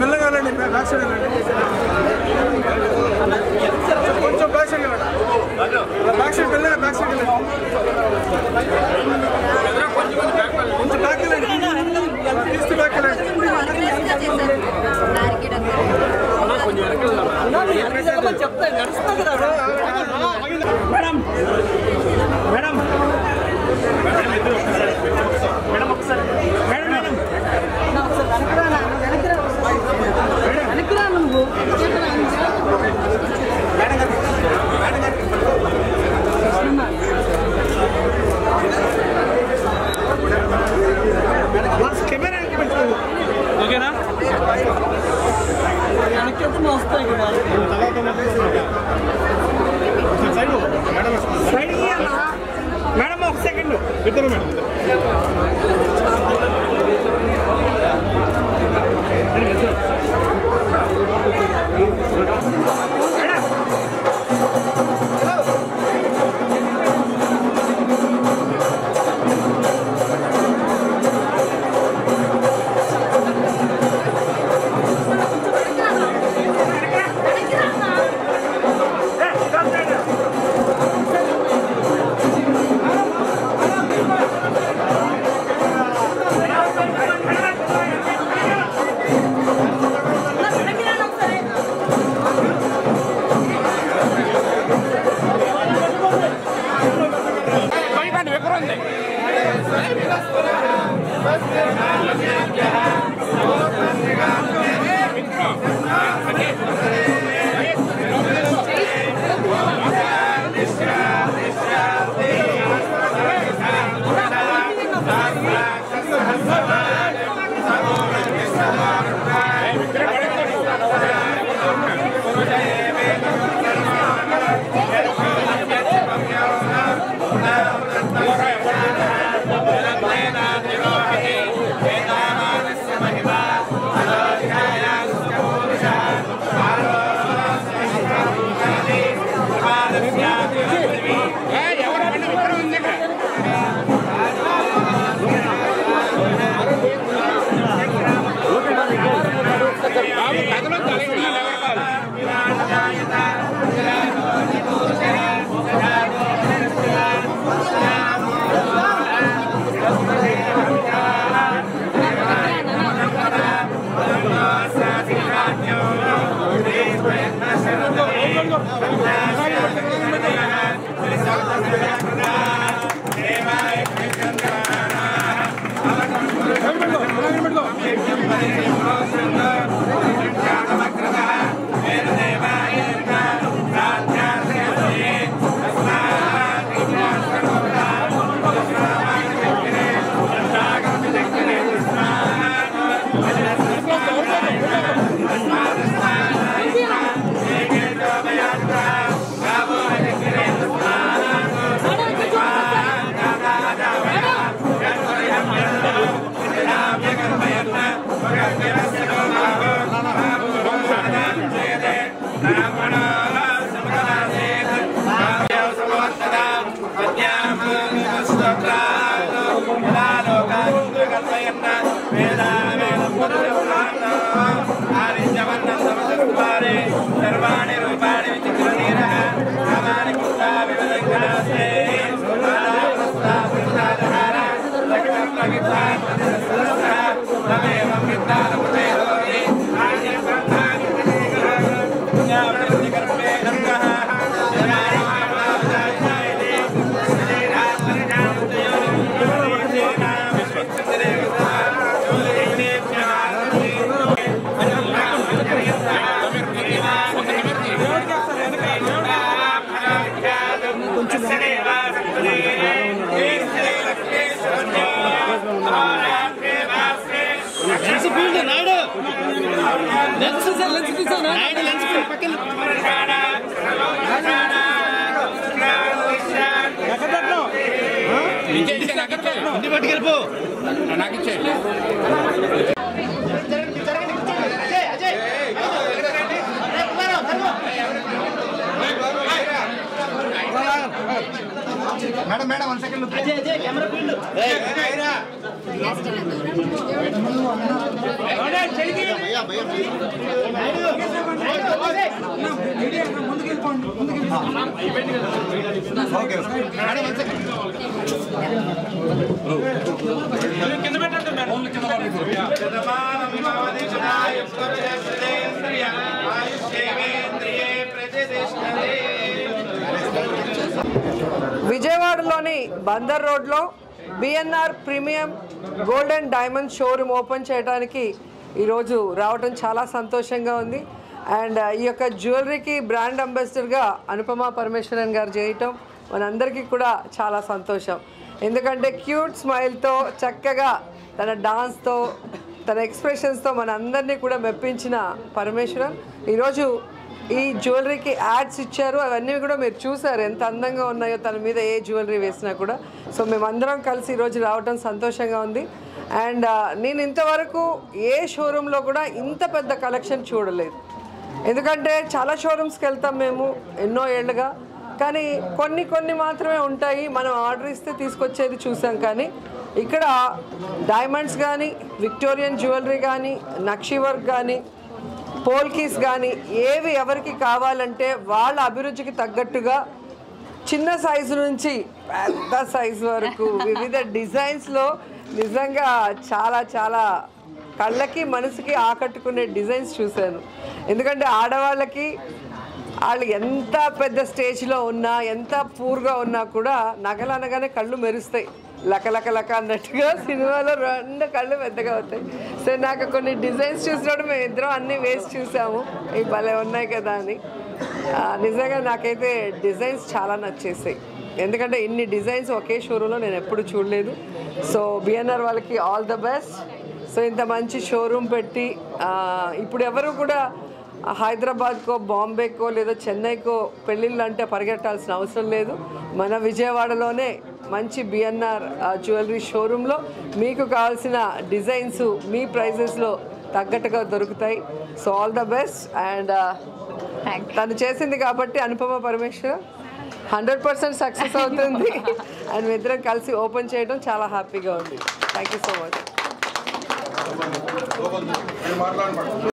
మెల్లగా కొంచెం back side back side వెళ్ళండి బ్యాక్ సైడ్ వెళ్ళండి కొంచెం బ్యాక్ వెళ్ళండి తీస్తూ బ్యాక్ వెళ్ళండి చెప్తా నడుస్తా కదా మేడం మేడం మేడం ఒకసారి మేడం మేడం వెనక్కిరా నువ్వు కెమెరా ఓకేనా వెనక్కి వస్తాయి కదా మేడం ఒక సెకండ్ ఇద్దరు madam madam madam 1 second Ajay Ajay camera field భయ్యా భయ్యా మీడియా ముందుకు వెళ్ళిపోండి ఓకే మేడం 1 సెకండ్ కింద పెట్టండి మేడం కింద పడండి విజయవాడలోని బందర్ రోడ్లో BNR premium gold and diamond showroom open చేయడానికి ఈరోజు రావడం చాలా సంతోషంగా ఉంది. అండ్ ఈ యొక్క జ్యువెలరీకి బ్రాండ్ అంబాసిడర్గా అనుపమ పరమేశ్వరన్ గారు చేయటం మనందరికీ కూడా చాలా సంతోషం. ఎందుకంటే క్యూట్ స్మైల్తో చక్కగా తన డాన్స్తో తన ఎక్స్ప్రెషన్స్తో మనందరినీ కూడా మెప్పించిన పరమేశ్వరన్ ఈరోజు ఈ జ్యువెలరీకి యాడ్స్ ఇచ్చారు. అవన్నీ కూడా మీరు చూసారు ఎంత అందంగా ఉన్నాయో తన మీద ఏ జ్యువెలరీ వేసినా కూడా. సో మేమందరం కలిసి ఈరోజు రావడం సంతోషంగా ఉంది. అండ్ నేను ఇంతవరకు ఏ షోరూంలో కూడా ఇంత పెద్ద కలెక్షన్ చూడలేదు. ఎందుకంటే చాలా షోరూమ్స్కి వెళ్తాం మేము ఎన్నో ఏళ్ళుగా, కానీ కొన్ని మాత్రమే ఉంటాయి. మనం ఆర్డర్ ఇస్తే తీసుకొచ్చేది చూసాం. కానీ ఇక్కడ డైమండ్స్ కానీ, విక్టోరియన్ జ్యువెలరీ కానీ, నక్షి వర్క్ కానీ, పోల్కీస్ కానీ ఏవి ఎవరికి కావాలంటే వాళ్ళ అభిరుచికి తగ్గట్టుగా చిన్న సైజు నుంచి పెద్ద సైజు వరకు వివిధ డిజైన్స్లో నిజంగా చాలా చాలా కళ్ళకి మనసుకి ఆకట్టుకునే డిజైన్స్ చూశాను. ఎందుకంటే ఆడవాళ్ళకి వాళ్ళు ఎంత పెద్ద స్టేజ్లో ఉన్నా ఎంత పూర్గా ఉన్నా కూడా నగలు అనగానే కళ్ళు మెరుస్తాయి, లక అన్నట్టుగా సినిమాలో 2 కళ్ళు పెద్దగా అవుతాయి. సో నాకు కొన్ని డిజైన్స్ చూసినప్పుడు మేము ఇద్దరం అన్నీ వేసి చూసాము, ఇవి భలే ఉన్నాయి కదా అని. నిజంగా నాకైతే డిజైన్స్ చాలా నచ్చేసాయి. ఎందుకంటే ఇన్ని డిజైన్స్ ఒకే షోరూంలో నేను ఎప్పుడు చూడలేదు. సో బిఎన్ఆర్ వాళ్ళకి ఆల్ ద బెస్ట్. సో ఇంత మంచి షోరూమ్ పెట్టి ఇప్పుడు ఎవరు కూడా హైదరాబాద్కో, బాంబేకో లేదా చెన్నైకో పెళ్ళిళ్ళు అంటే పరిగెట్టాల్సిన అవసరం లేదు. మన విజయవాడలోనే మంచి బిఎన్ఆర్ జ్యువెలరీ షోరూంలో మీకు కావాల్సిన డిజైన్స్ మీ ప్రైజెస్లో తగ్గట్టుగా దొరుకుతాయి. So all the best. And తను చేసింది కాబట్టి అనుపమ పరమేశ్వర్ 100% సక్సెస్ అవుతుంది. అండ్ మీ ఇద్దరం కలిసి ఓపెన్ చేయడం చాలా హ్యాపీగా ఉంది. Thank you so much.